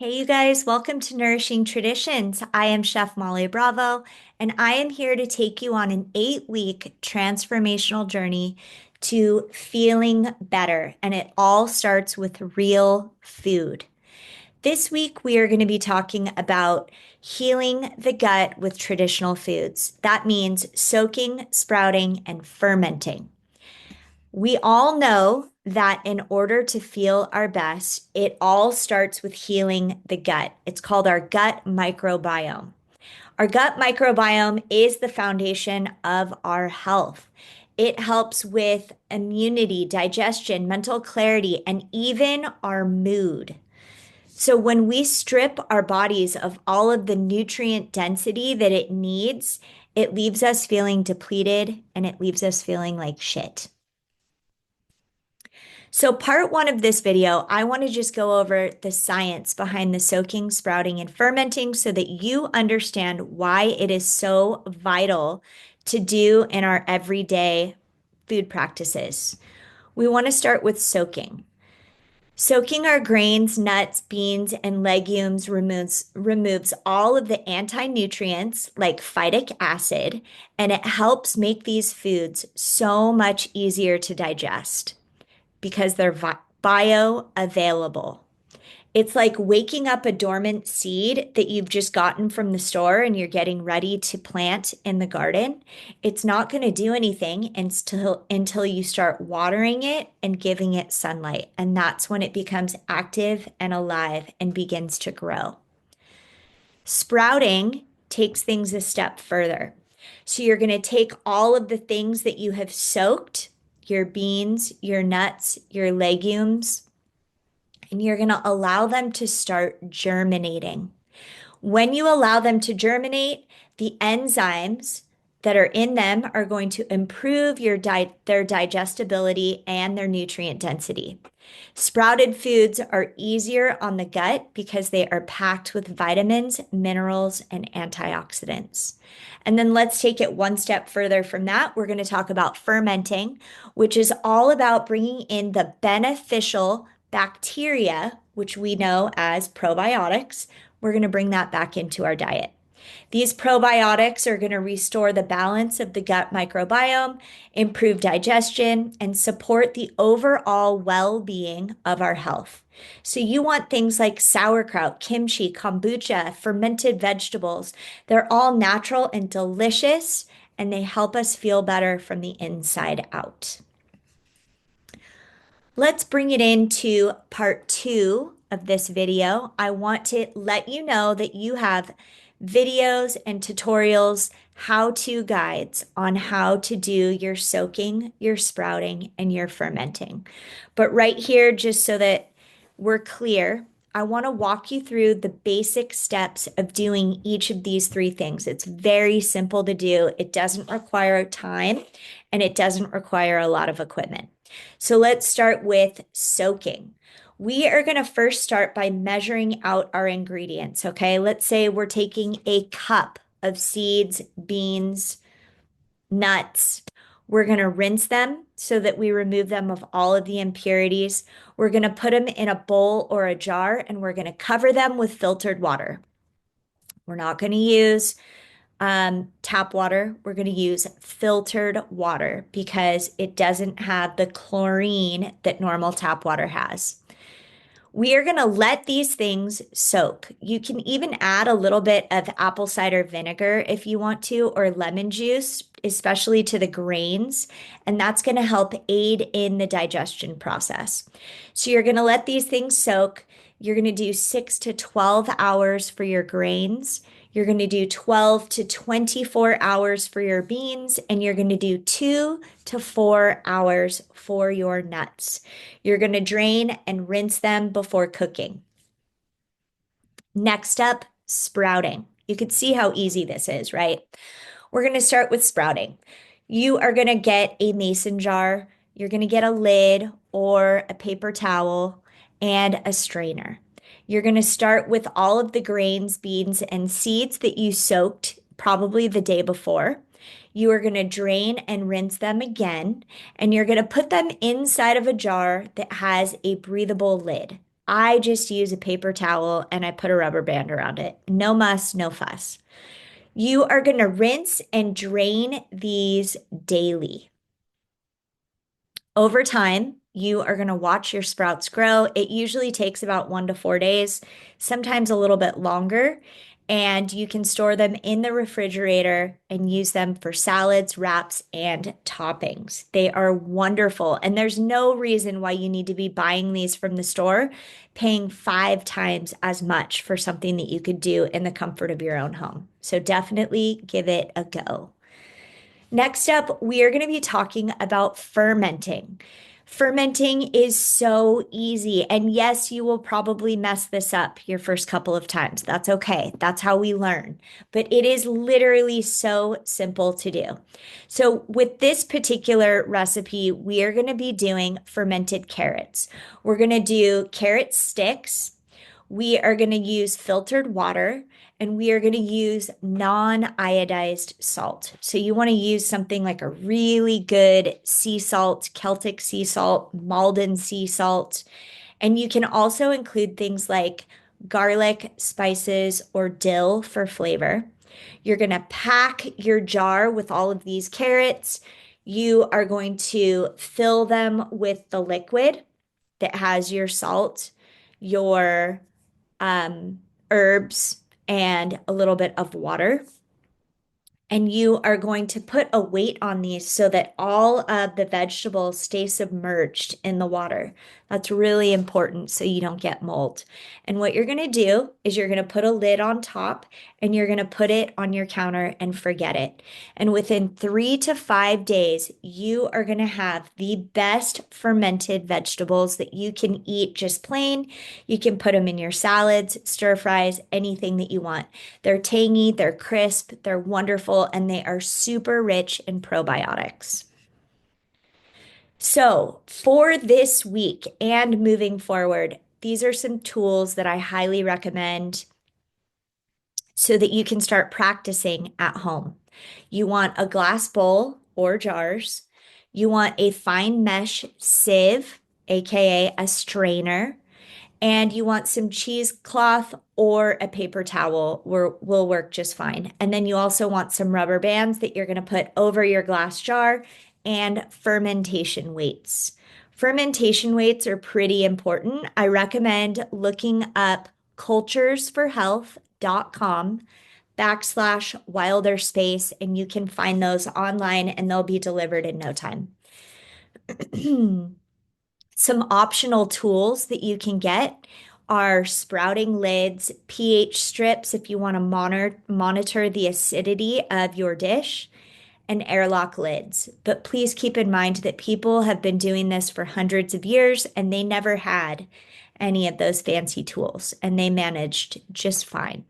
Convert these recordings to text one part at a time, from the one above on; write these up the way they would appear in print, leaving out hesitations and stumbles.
Hey, you guys, welcome to Nourishing Traditions. I am Chef Molly Bravo, and I am here to take you on an 8-week transformational journey to feeling better. And it all starts with real food. This week, we are going to be talking about healing the gut with traditional foods. That means soaking, sprouting, and fermenting. We all know that in order to feel our best, it all starts with healing the gut. It's called our gut microbiome. Our gut microbiome is the foundation of our health. It helps with immunity, digestion, mental clarity, and even our mood. So, when we strip our bodies of all of the nutrient density that it needs, it leaves us feeling depleted and it leaves us feeling like shit. So, part one of this video, I want to just go over the science behind the soaking, sprouting, and fermenting so that you understand why it is so vital to do in our everyday food practices. We want to start with soaking. Soaking our grains, nuts, beans, and legumes removes all of the anti-nutrients like phytic acid, and it helps make these foods so much easier to digest because they're bioavailable. It's like waking up a dormant seed that you've just gotten from the store and you're getting ready to plant in the garden. It's not going to do anything until you start watering it and giving it sunlight. And that's when it becomes active and alive and begins to grow. Sprouting takes things a step further. So you're going to take all of the things that you have soaked, your beans, your nuts, your legumes, and you're going to allow them to start germinating. When you allow them to germinate, the enzymes that are in them are going to improve their digestibility and their nutrient density. Sprouted foods are easier on the gut because they are packed with vitamins, minerals, and antioxidants. And then let's take it one step further from that. We're going to talk about fermenting, which is all about bringing in the beneficial bacteria, which we know as probiotics. We're going to bring that back into our diet. These probiotics are going to restore the balance of the gut microbiome, improve digestion, and support the overall well being of our health. So, you want things like sauerkraut, kimchi, kombucha, fermented vegetables. They're all natural and delicious, and they help us feel better from the inside out. Let's bring it into part two of this video. I want to let you know that you have videos and tutorials, how-to guides on how to do your soaking, your sprouting, and your fermenting. But right here, just so that we're clear, I want to walk you through the basic steps of doing each of these three things. It's very simple to do. It doesn't require time and it doesn't require a lot of equipment. So let's start with soaking. We are going to first start by measuring out our ingredients, okay? Let's say we're taking a cup of seeds, beans, nuts. We're going to rinse them so that we remove them of all of the impurities. We're going to put them in a bowl or a jar and we're going to cover them with filtered water. We're not going to use tap water. We're going to use filtered water because it doesn't have the chlorine that normal tap water has. We are going to let these things soak. You can even add a little bit of apple cider vinegar if you want to, or lemon juice, especially to the grains, and that's going to help aid in the digestion process. So you're going to let these things soak. You're going to do 6 to 12 hours for your grains. You're going to do 12 to 24 hours for your beans, and you're going to do 2 to 4 hours for your nuts. You're going to drain and rinse them before cooking. Next up, sprouting. You can see how easy this is, right? We're going to start with sprouting. You are going to get a mason jar. You're going to get a lid or a paper towel and a strainer. You're going to start with all of the grains, beans, and seeds that you soaked probably the day before. You are going to drain and rinse them again, and you're going to put them inside of a jar that has a breathable lid. I just use a paper towel and I put a rubber band around it. No muss, no fuss. You are going to rinse and drain these daily. Over time, you are going to watch your sprouts grow. It usually takes about 1 to 4 days, sometimes a little bit longer. And you can store them in the refrigerator and use them for salads, wraps, and toppings. They are wonderful. And there's no reason why you need to be buying these from the store, paying 5 times as much for something that you could do in the comfort of your own home. So definitely give it a go. Next up, we are going to be talking about fermenting. Fermenting is so easy. And yes, you will probably mess this up your first couple of times. That's okay. That's how we learn. But it is literally so simple to do. So, with this particular recipe, we are going to be doing fermented carrots. We're going to do carrot sticks. We are going to use filtered water and we are going to use non-iodized salt. So you want to use something like a really good sea salt, Celtic sea salt, Malden sea salt. And you can also include things like garlic, spices, or dill for flavor. You're going to pack your jar with all of these carrots. You are going to fill them with the liquid that has your salt, your herbs, and a little bit of water. And you are going to put a weight on these so that all of the vegetables stay submerged in the water. That's really important so you don't get mold. And what you're going to do is you're going to put a lid on top and you're going to put it on your counter and forget it. And within 3 to 5 days, you are going to have the best fermented vegetables that you can eat just plain. You can put them in your salads, stir fries, anything that you want. They're tangy, they're crisp, they're wonderful, and they are super rich in probiotics. So, for this week and moving forward, these are some tools that I highly recommend so that you can start practicing at home. You want a glass bowl or jars. You want a fine mesh sieve, aka a strainer, and you want some cheesecloth or a paper towel will work just fine. And then you also want some rubber bands that you're going to put over your glass jar and fermentation weights. Fermentation weights are pretty important. I recommend looking up culturesforhealth.com/wilder space, and you can find those online and they'll be delivered in no time. Some optional tools that you can get are sprouting lids, pH strips if you want to monitor the acidity of your dish, and airlock lids. But please keep in mind that people have been doing this for hundreds of years and they never had any of those fancy tools and they managed just fine.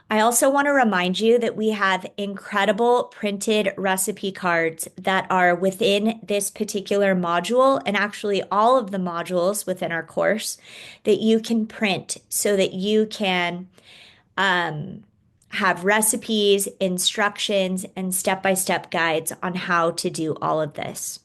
I also want to remind you that we have incredible printed recipe cards that are within this particular module and actually all of the modules within our course that you can print so that you can have recipes, instructions, and step-by-step guides on how to do all of this.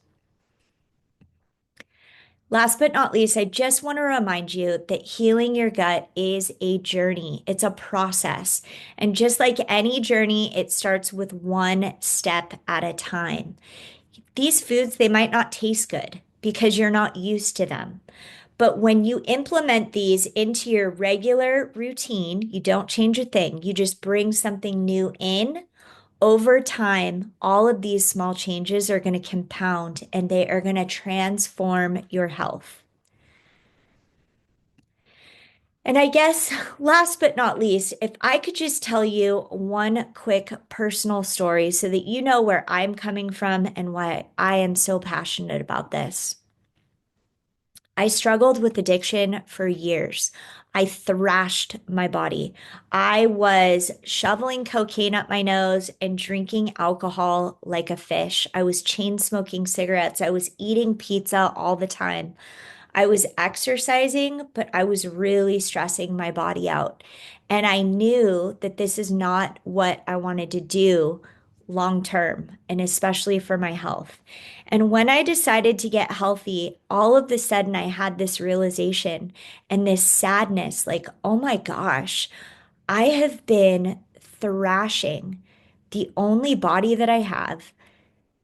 Last but not least, I just want to remind you that healing your gut is a journey. It's a process. And just like any journey, it starts with one step at a time. These foods, they might not taste good because you're not used to them. But when you implement these into your regular routine, you don't change a thing. You just bring something new in. Over time, all of these small changes are going to compound and they are going to transform your health. And I guess last but not least, if I could just tell you one quick personal story so that you know where I'm coming from and why I am so passionate about this. I struggled with addiction for years. I thrashed my body. I was shoveling cocaine up my nose and drinking alcohol like a fish. I was chain smoking cigarettes. I was eating pizza all the time. I was exercising, but I was really stressing my body out. And I knew that this is not what I wanted to do long term and especially for my health. And when I decided to get healthy, all of a sudden I had this realization and this sadness like, oh my gosh, I have been thrashing the only body that I have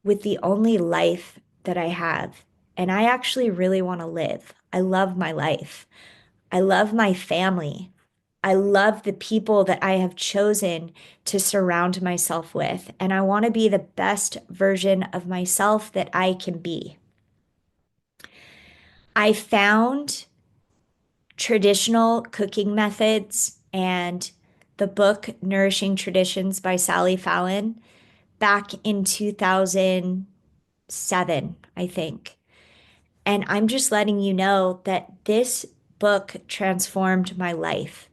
with the only life that I have. And I actually really want to live. I love my life. I love my family. I love the people that I have chosen to surround myself with. And I want to be the best version of myself that I can be. I found traditional cooking methods and the book Nourishing Traditions by Sally Fallon back in 2007, I think. And I'm just letting you know that this book transformed my life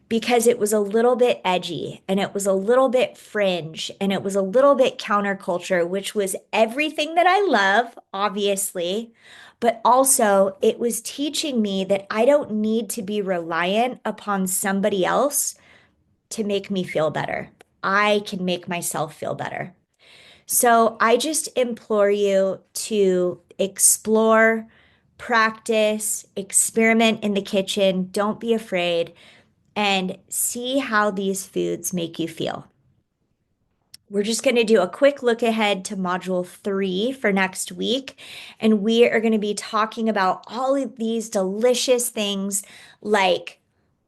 because it was a little bit edgy and it was a little bit fringe and it was a little bit counterculture, which was everything that I love, obviously. But also, it was teaching me that I don't need to be reliant upon somebody else to make me feel better. I can make myself feel better. So I just implore you to explore, practice, experiment in the kitchen. Don't be afraid and see how these foods make you feel. We're just going to do a quick look ahead to module 3 for next week. And we are going to be talking about all of these delicious things like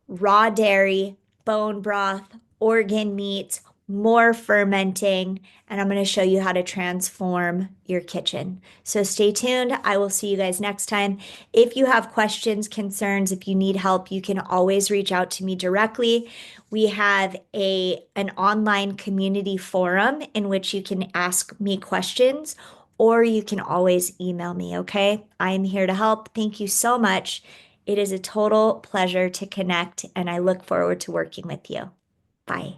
raw dairy, bone broth, organ meats, more fermenting, and I'm going to show you how to transform your kitchen. So stay tuned. I will see you guys next time. If you have questions, concerns, if you need help, you can always reach out to me directly. We have an online community forum in which you can ask me questions, or you can always email me, okay? I am here to help. Thank you so much. It is a total pleasure to connect, and I look forward to working with you. Bye.